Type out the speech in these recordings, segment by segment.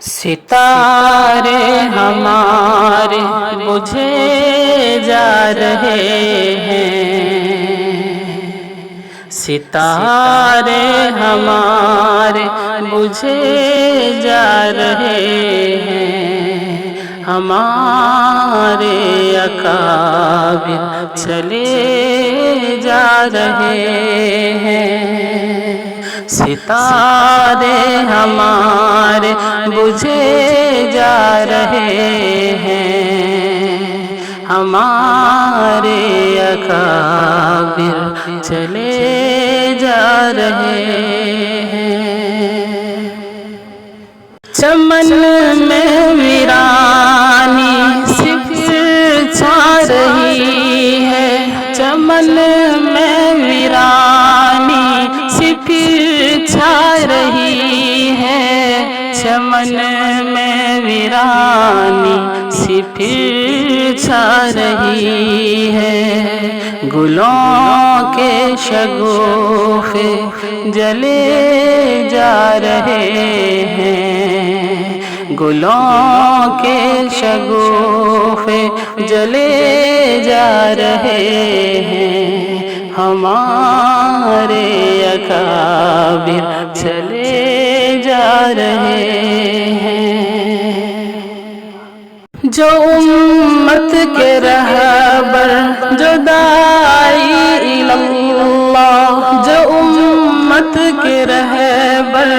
ستارے ہمارے بجھے جا رہے ہیں، ستارے ہمارے بجھے جا رہے ہیں، ہمارے اکابر چلے جا رہے ہیں، ستارے ہمارے بجھے جا رہے ہیں، ہمارے اکابر چلے جا رہے ہیں۔ چمن میں ویرانی صرف چھا رہی ہے، چمن میں ویرانی صرف چھا رہی ہے، چمن میں ویرانی صرف چھا رہی ہے، گلوں کے شگوفے جلے جا رہے ہیں، گلوں کے شگوفے جلے جا رہے ہیں، ہمارے اکابر چلے جا رہے ہیں۔ جو امت کے رہبر جو داعی اللہ، جو امت کے رہبر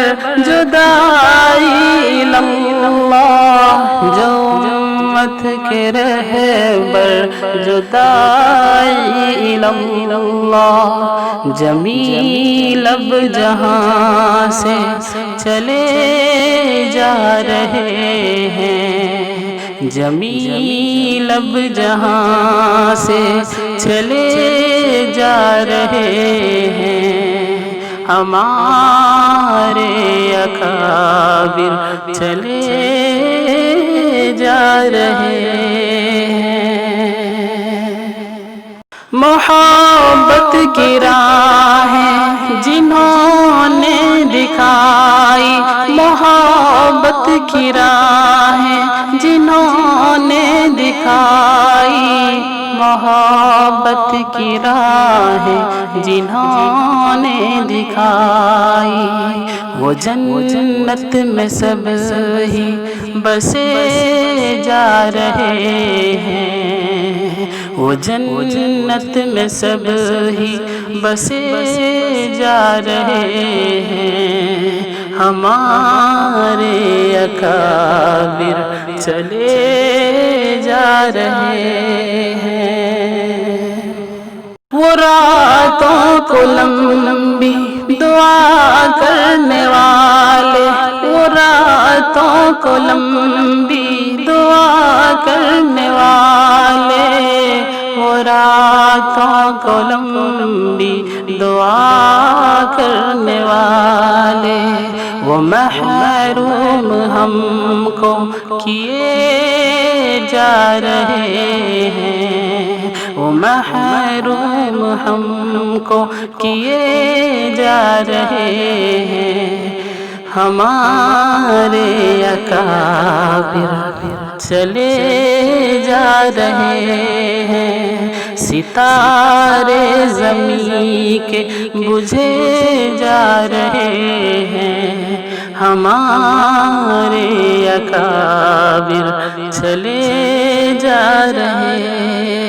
جو داعی اللہ، جو امت کے رہبر جو داعی اللہ، جمیل اب جہاں سے چلے جا رہے ہیں، جمیل اب جہاں سے چلے جا رہے ہیں، ہمارے اکابر چلے جا رہے ہیں۔ محبت کی راہیں جنہوں نے دکھائی، محبت کی راہیں جنہوں نے دکھائی، محبت کی راہیں جنہوں نے دکھائی، وہ جنت میں سب ہی بسے جا رہے ہیں، وہ جنت میں سب ہی بسے جا رہے ہیں، ہمارے اکابر چلے جا رہے ہیں۔ وہ راتوں کو لمبی دعا کرنے والے، وہ راتوں کو لمبی دعا کرنے والے، وہ راتوں کو لمبی دعا کرنے والے، وہ محروم ہم کو کیے جا رہے ہیں، وہ محروم ہم کو کیے جا رہے ہیں، ہمارے اکابر چلے جا رہے ہیں، ستارے زمین کے بجھے جا رہے ہیں، ہمارے اکابر چلے جا رہے ہیں۔